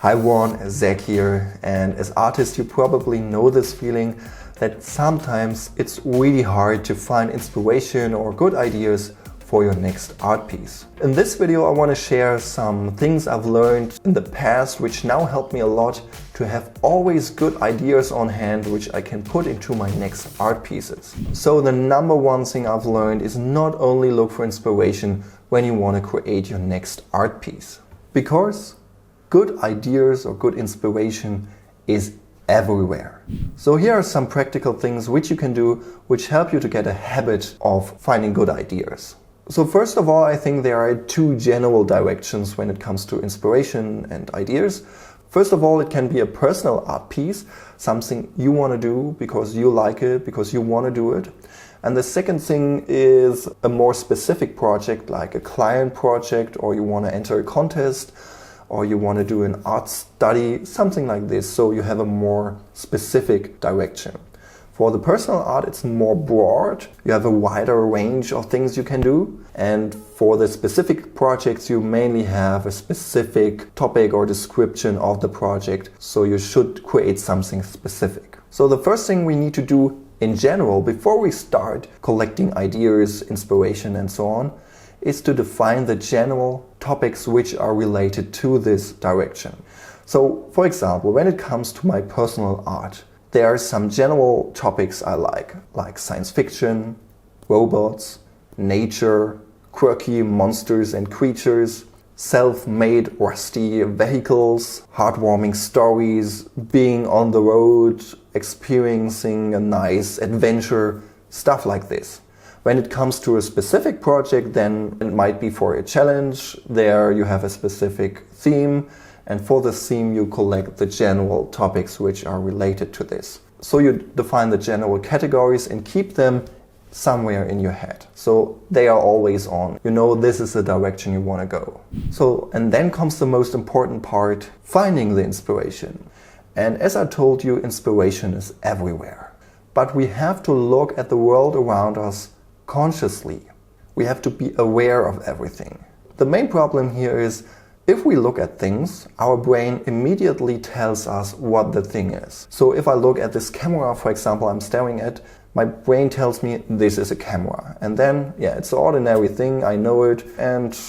Hi everyone, Zach here, and as artists you probably know this feeling that sometimes it's really hard to find inspiration or good ideas for your next art piece. In this video I want to share some things I've learned in the past which now help me a lot to have always good ideas on hand which I can put into my next art pieces. So the number one thing I've learned is not only look for inspiration when you want to create your next art piece. Because good ideas or good inspiration is everywhere. So here are some practical things which you can do which help you to get a habit of finding good ideas. So first of all, I think there are two general directions when it comes to inspiration and ideas. First of all, it can be a personal art piece, something you want to do because you like it, because you want to do it. And the second thing is a more specific project like a client project, or you want to enter a contest, or you want to do an art study, something like this, so you have a more specific direction. For the personal art, it's more broad. You have a wider range of things you can do. And for the specific projects, you mainly have a specific topic or description of the project, so you should create something specific. So the first thing we need to do in general, before we start collecting ideas, inspiration and so on, is to define the general topics which are related to this direction. So, for example, when it comes to my personal art, there are some general topics I like science fiction, robots, nature, quirky monsters and creatures, self-made rusty vehicles, heartwarming stories, being on the road, experiencing a nice adventure, stuff like this. When it comes to a specific project, then it might be for a challenge. There you have a specific theme, and for the theme you collect the general topics which are related to this. So you define the general categories and keep them somewhere in your head. So they are always on. You know this is the direction you want to go. So, and then comes the most important part, finding the inspiration. And as I told you, inspiration is everywhere. But we have to look at the world around us consciously. We have to be aware of everything. The main problem here is if we look at things, our brain immediately tells us what the thing is. So if I look at this camera, for example, I'm staring at, my brain tells me this is a camera. And then, yeah, it's an ordinary thing, I know it, and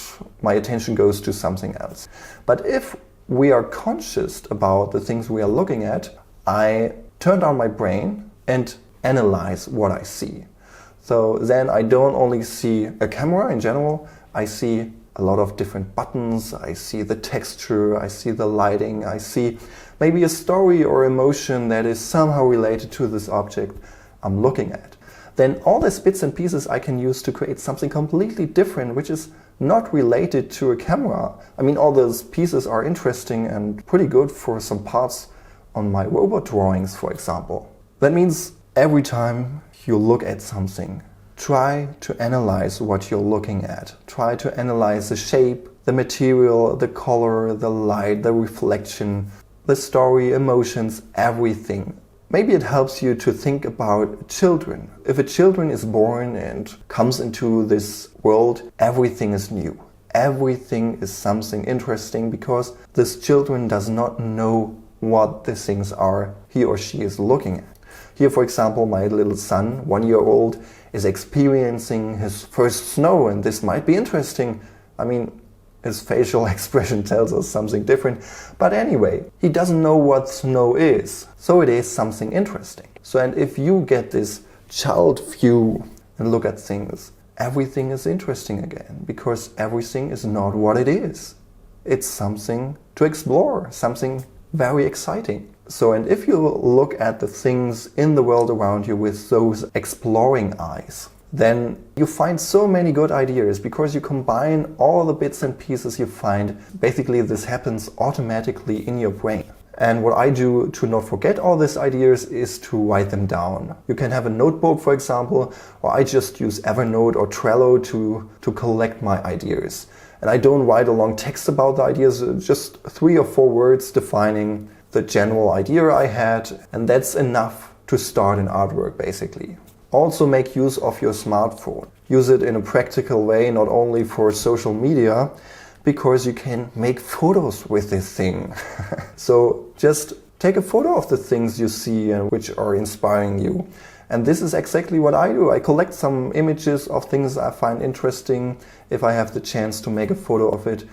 my attention goes to something else. But if we are conscious about the things we are looking at, I turn on my brain and analyze what I see. So then I don't only see a camera in general, I see a lot of different buttons, I see the texture, I see the lighting, I see maybe a story or emotion that is somehow related to this object I'm looking at. Then all these bits and pieces I can use to create something completely different, which is not related to a camera. I mean, all those pieces are interesting and pretty good for some parts on my robot drawings, for example. That means every time you look at something, try to analyze what you're looking at. Try to analyze the shape, the material, the color, the light, the reflection, the story, emotions, everything. Maybe it helps you to think about children. If a child is born and comes into this world, everything is new. Everything is something interesting because this child does not know what the things are he or she is looking at. Here, for example, my little son, 1 year old, is experiencing his first snow, and this might be interesting. I mean, his facial expression tells us something different. But anyway, he doesn't know what snow is, so it is something interesting. So, and if you get this child view and look at things, everything is interesting again, because everything is not what it is. It's something to explore, something very exciting. So, and if you look at the things in the world around you with those exploring eyes, then you find so many good ideas because you combine all the bits and pieces you find. Basically, this happens automatically in your brain. And what I do to not forget all these ideas is to write them down. You can have a notebook, for example, or I just use Evernote or Trello to collect my ideas. And I don't write a long text about the ideas, just 3 or 4 words defining the general idea I had, and that's enough to start an artwork basically. Also make use of your smartphone. Use it in a practical way, not only for social media, because you can make photos with this thing. So just take a photo of the things you see and which are inspiring you. And this is exactly what I do. I collect some images of things I find interesting if I have the chance to make a photo of it.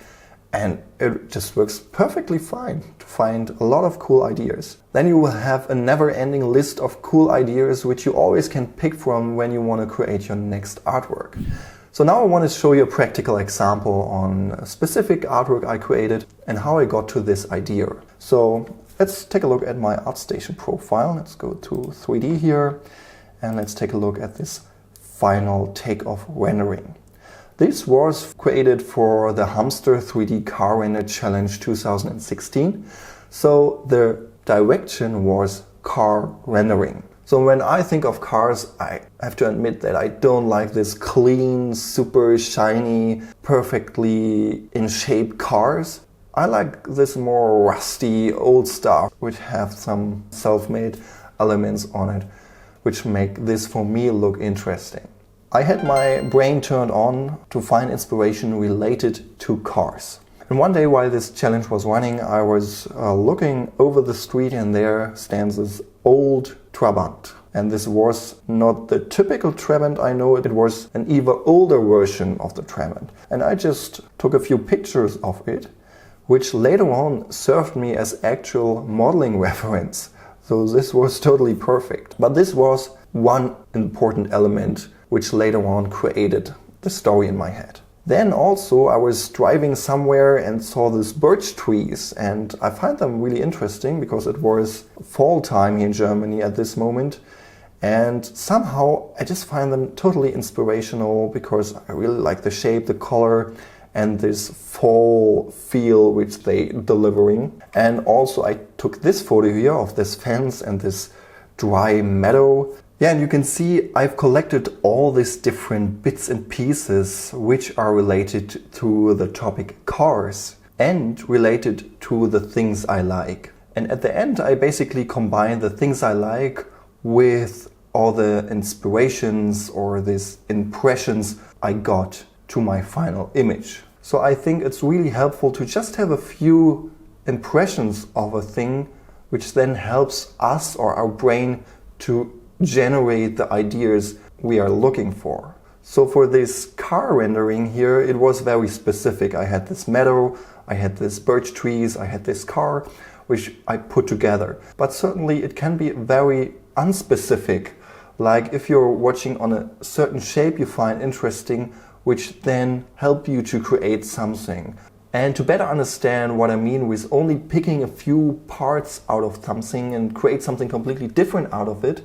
And it just works perfectly fine to find a lot of cool ideas. Then you will have a never-ending list of cool ideas which you always can pick from when you want to create your next artwork. So now I want to show you a practical example on a specific artwork I created and how I got to this idea. So let's take a look at my ArtStation profile. Let's go to 3D here and let's take a look at this final takeoff rendering. This was created for the Hamster 3D Car Render Challenge 2016. So the direction was car rendering. So when I think of cars, I have to admit that I don't like this clean, super shiny, perfectly in shape cars. I like this more rusty old stuff which have some self-made elements on it, which make this for me look interesting. I had my brain turned on to find inspiration related to cars. And one day while this challenge was running, I was looking over the street and there stands this old Trabant. And this was not the typical Trabant I know, it was an even older version of the Trabant. And I just took a few pictures of it, which later on served me as actual modeling reference. So this was totally perfect. But this was one important element which later on created the story in my head. Then also I was driving somewhere and saw these birch trees, and I find them really interesting because it was fall time here in Germany at this moment, and somehow I just find them totally inspirational because I really like the shape, the color and this fall feel which they delivering. And also I took this photo here of this fence and this dry meadow. Yeah, and you can see I've collected all these different bits and pieces which are related to the topic cars and related to the things I like. And at the end I basically combine the things I like with all the inspirations or these impressions I got to my final image. So I think it's really helpful to just have a few impressions of a thing which then helps us or our brain to generate the ideas we are looking for. So for this car rendering here, it was very specific. I had this meadow, I had this birch trees, I had this car, which I put together. But certainly it can be very unspecific. Like if you're watching on a certain shape you find interesting, which then help you to create something. And to better understand what I mean with only picking a few parts out of something and create something completely different out of it,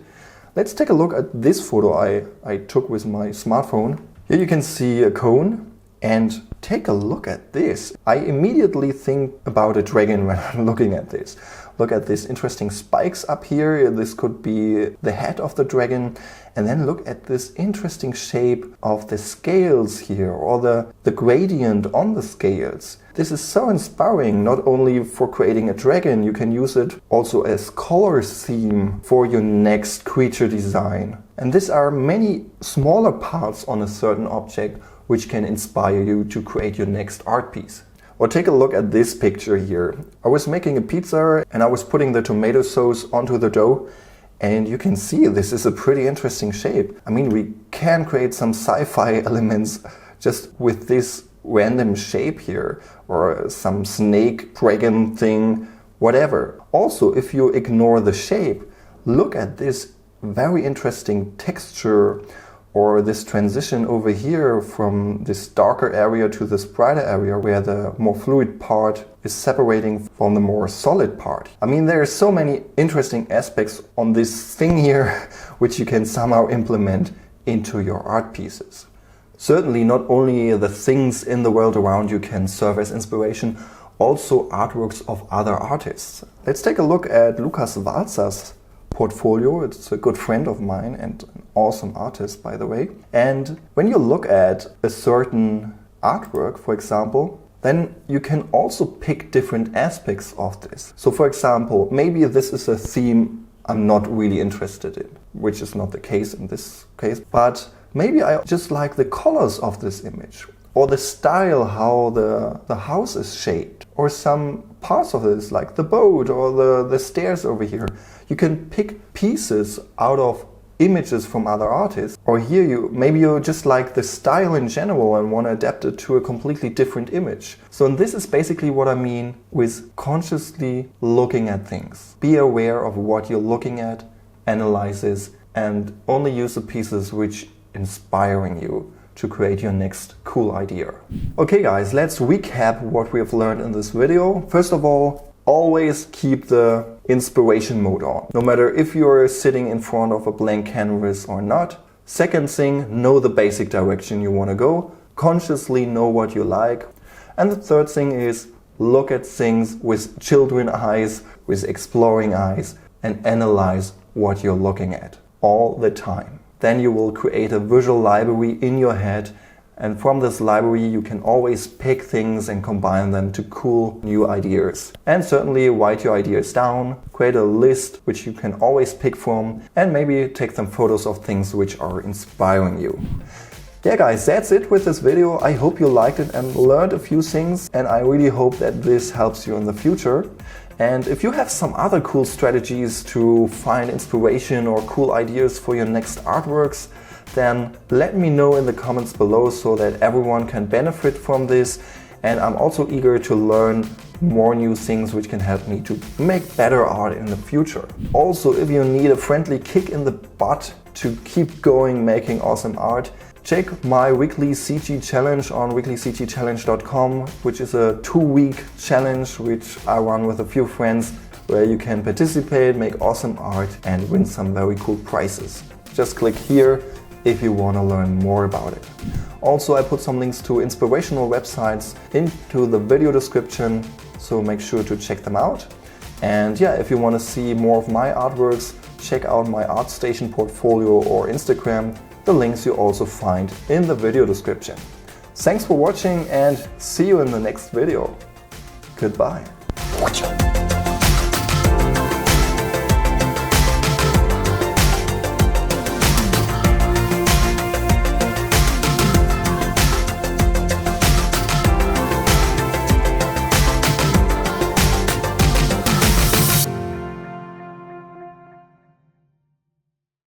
let's take a look at this photo I took with my smartphone. Here you can see a cone and take a look at this. I immediately think about a dragon when I'm looking at this. Look at these interesting spikes up here. This could be the head of the dragon. And then look at this interesting shape of the scales here, or the gradient on the scales. This is so inspiring, not only for creating a dragon, you can use it also as color scheme for your next creature design. And these are many smaller parts on a certain object which can inspire you to create your next art piece. Or take a look at this picture here. I was making a pizza and I was putting the tomato sauce onto the dough. And you can see this is a pretty interesting shape. I mean, we can create some sci-fi elements just with this random shape here, or some snake, dragon thing, whatever. Also, if you ignore the shape, look at this very interesting texture, or this transition over here from this darker area to this brighter area where the more fluid part is separating from the more solid part. I mean, there are so many interesting aspects on this thing here which you can somehow implement into your art pieces. Certainly not only the things in the world around you can serve as inspiration, also artworks of other artists. Let's take a look at Lukas Walzer's portfolio. It's a good friend of mine and an awesome artist, by the way. And when you look at a certain artwork, for example, then you can also pick different aspects of this. So for example, maybe this is a theme I'm not really interested in, which is not the case in this case, but maybe I just like the colors of this image. or the style how the house is shaped, or some parts of this like the boat or the stairs over here. You can pick pieces out of images from other artists, or here maybe you just like the style in general and want to adapt it to a completely different image. So this is basically what I mean with consciously looking at things. Be aware of what you're looking at, analyze this, and only use the pieces which inspiring you to create your next cool idea. Okay guys, let's recap what we have learned in this video. First of all, always keep the inspiration mode on, no matter if you're sitting in front of a blank canvas or not. Second thing, know the basic direction you want to go, consciously know what you like. And the third thing is look at things with children eyes, with exploring eyes, and analyze what you're looking at all the time. Then you will create a visual library in your head, and from this library you can always pick things and combine them to cool new ideas. And certainly write your ideas down, create a list which you can always pick from, and maybe take some photos of things which are inspiring you. Yeah guys, that's it with this video. I hope you liked it and learned a few things, and I really hope that this helps you in the future. And if you have some other cool strategies to find inspiration or cool ideas for your next artworks, then let me know in the comments below so that everyone can benefit from this. And I'm also eager to learn more new things which can help me to make better art in the future. Also, if you need a friendly kick in the butt to keep going making awesome art, check my weekly CG challenge on weeklycgchallenge.com, which is a 2-week challenge which I run with a few friends, where you can participate, make awesome art, and win some very cool prizes. Just click here if you want to learn more about it. Also, I put some links to inspirational websites into the video description, so make sure to check them out. And yeah, if you want to see more of my artworks, check out my ArtStation portfolio or Instagram. The links you also find in the video description. Thanks for watching and see you in the next video. Goodbye.